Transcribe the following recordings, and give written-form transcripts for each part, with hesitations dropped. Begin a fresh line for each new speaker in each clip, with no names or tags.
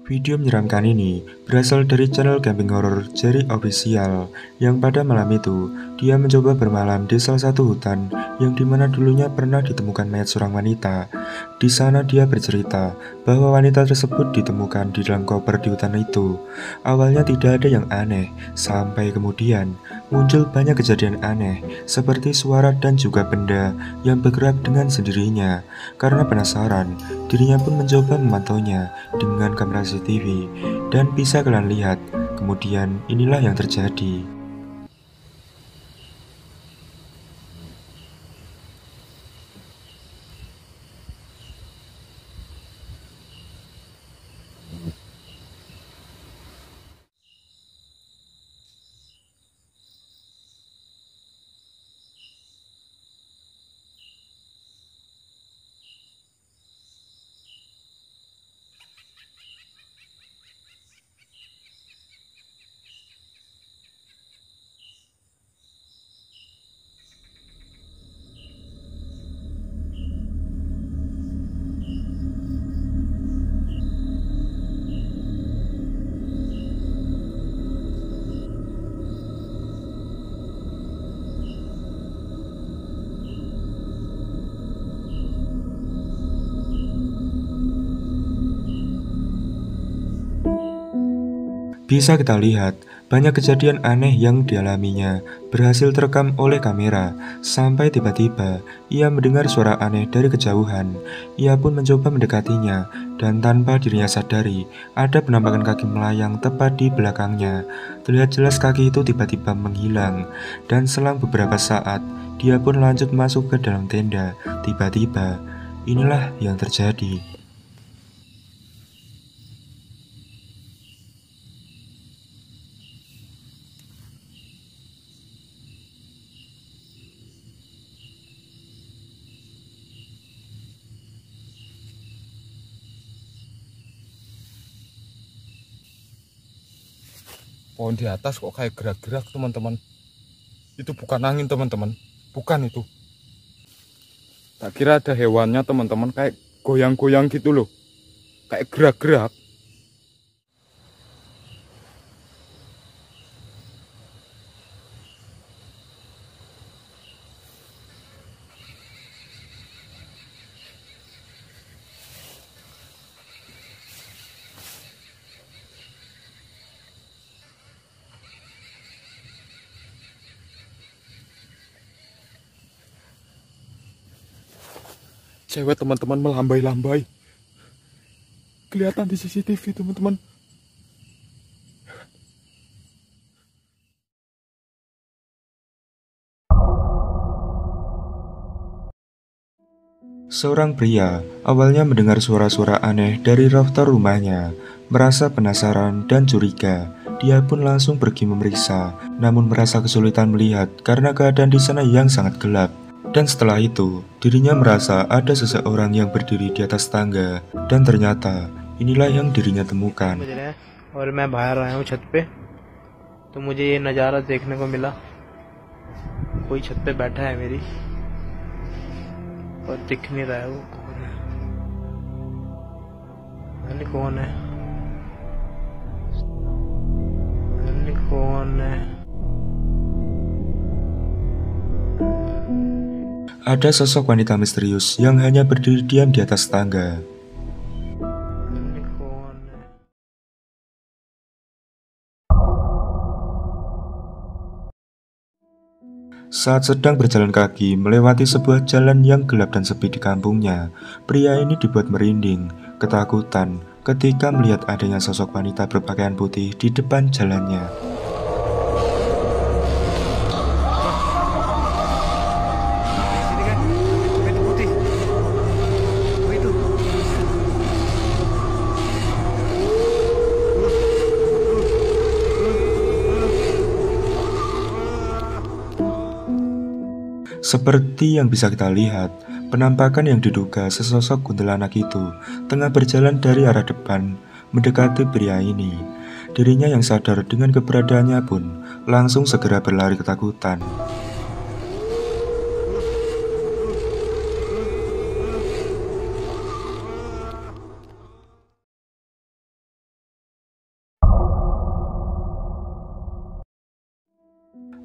Video menyeramkan ini berasal dari channel camping horror Jerry Official yang pada malam itu dia mencoba bermalam di salah satu hutan yang dimana dulunya pernah ditemukan mayat seorang wanita. Di sana dia bercerita bahwa wanita tersebut ditemukan di dalam koper di hutan itu. Awalnya tidak ada yang aneh, sampai kemudian muncul banyak kejadian aneh seperti suara dan juga benda yang bergerak dengan sendirinya. Karena penasaran, dirinya pun mencoba memantaunya dengan kamera CCTV dan bisa kalian lihat. Kemudian inilah yang terjadi. Bisa kita lihat, banyak kejadian aneh yang dialaminya berhasil terekam oleh kamera, sampai tiba-tiba ia mendengar suara aneh dari kejauhan. Ia pun mencoba mendekatinya, dan tanpa dirinya sadari, ada penampakan kaki melayang tepat di belakangnya. Terlihat jelas kaki itu tiba-tiba menghilang, dan selang beberapa saat, dia pun lanjut masuk ke dalam tenda. Tiba-tiba, inilah yang terjadi.
Pohon di atas kok kayak gerak-gerak, teman-teman. Itu bukan angin, teman-teman. Bukan itu. Tak kira ada hewannya, teman-teman, kayak goyang-goyang gitu loh. Kayak gerak-gerak. Cewek, teman-teman, melambai-lambai. Kelihatan di CCTV, teman-teman.
Seorang pria awalnya mendengar suara-suara aneh dari rafter rumahnya, merasa penasaran dan curiga. Dia pun langsung pergi memeriksa, namun merasa kesulitan melihat karena keadaan di sana yang sangat gelap. Dan setelah itu, dirinya merasa ada seseorang yang berdiri di atas tangga, dan ternyata inilah yang dirinya temukan.
और मैं बाहर आया हूँ छत पे, तो मुझे ये नज़ारा देखने को मिला। कोई छत पे बैठा है मेरी, और दिख नहीं रहा है वो कौन है। पता नहीं कौन है, पता नहीं कौन है।
Ada sosok wanita misterius yang hanya berdiri diam di atas tangga.
पता नहीं कौन है।
Saat sedang berjalan kaki melewati sebuah jalan yang gelap dan sepi di kampungnya, pria ini dibuat merinding, ketakutan ketika melihat adanya sosok wanita berpakaian putih di depan jalannya. Seperti yang bisa kita lihat, penampakan yang diduga sesosok kuntilanak itu tengah berjalan dari arah depan mendekati pria ini. Dirinya yang sadar dengan keberadaannya pun langsung segera berlari ketakutan.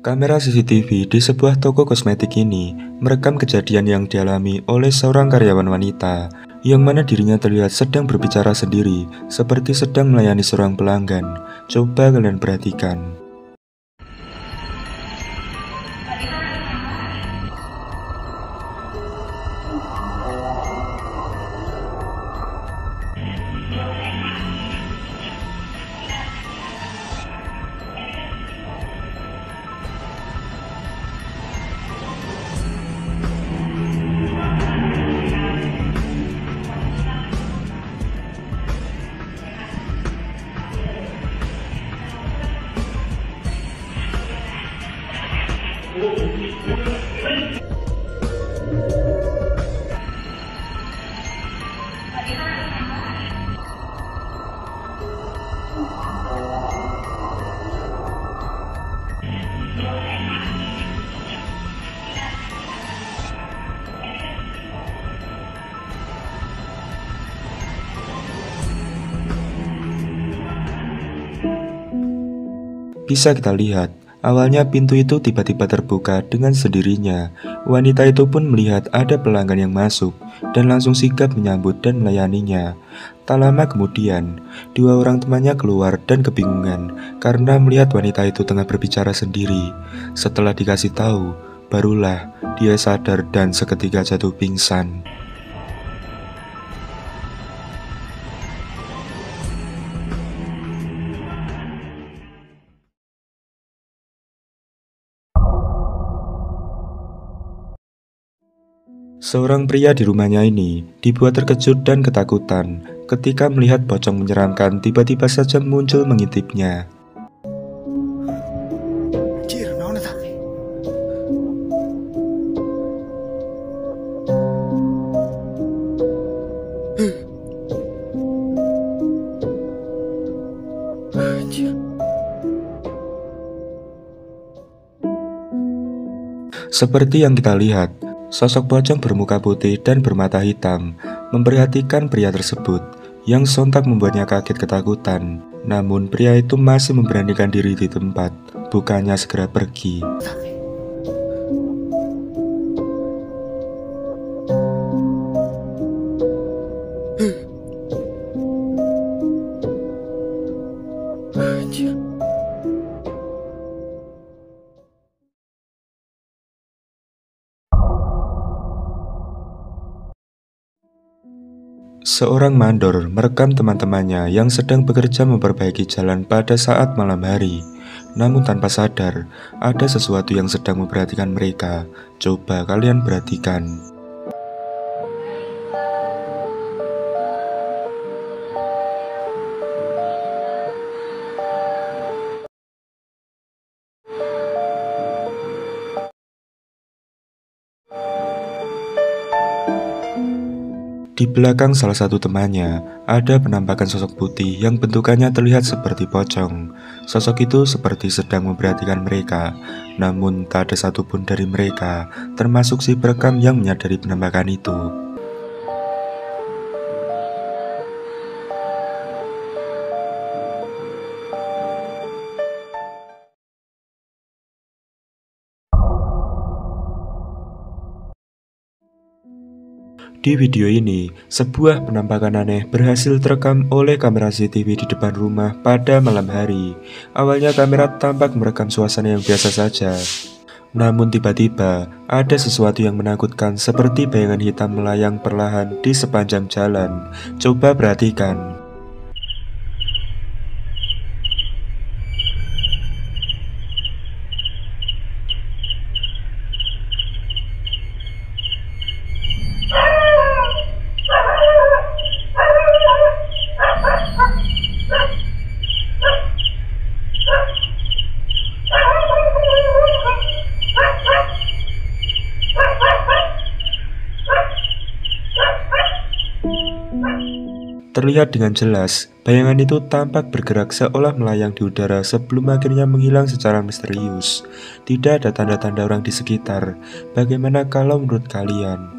Kamera CCTV di sebuah toko kosmetik ini merekam kejadian yang dialami oleh seorang karyawan wanita, yang mana dirinya terlihat sedang berbicara sendiri, seperti sedang melayani seorang pelanggan. Coba kalian perhatikan. Bisa kita lihat, awalnya pintu itu tiba-tiba terbuka dengan sendirinya. Wanita itu pun melihat ada pelanggan yang masuk dan langsung sigap menyambut dan melayaninya. Tak lama kemudian, dua orang temannya keluar dan kebingungan karena melihat wanita itu tengah berbicara sendiri. Setelah dikasih tahu, barulah dia sadar dan seketika jatuh pingsan. Seorang pria di rumahnya ini dibuat terkejut dan ketakutan ketika melihat pocong menyeramkan tiba-tiba saja muncul mengintipnya. Seperti yang kita lihat, sosok pocong bermuka putih dan bermata hitam memperhatikan pria tersebut, yang sontak membuatnya kaget ketakutan. Namun pria itu masih memberanikan diri di tempat, bukannya segera pergi. Seorang mandor merekam teman-temannya yang sedang bekerja memperbaiki jalan pada saat malam hari. Namun tanpa sadar, ada sesuatu yang sedang memperhatikan mereka. Coba kalian perhatikan. Di belakang salah satu temannya, ada penampakan sosok putih yang bentukannya terlihat seperti pocong. Sosok itu seperti sedang memperhatikan mereka, namun tak ada satupun dari mereka, termasuk si perekam yang menyadari penampakan itu. Di video ini, sebuah penampakan aneh berhasil terekam oleh kamera CCTV di depan rumah pada malam hari. Awalnya kamera tampak merekam suasana yang biasa saja. Namun tiba-tiba, ada sesuatu yang menakutkan seperti bayangan hitam melayang perlahan di sepanjang jalan. Coba perhatikan. Terlihat dengan jelas, bayangan itu tampak bergerak seolah melayang di udara sebelum akhirnya menghilang secara misterius. Tidak ada tanda-tanda orang di sekitar. Bagaimana kalau menurut kalian?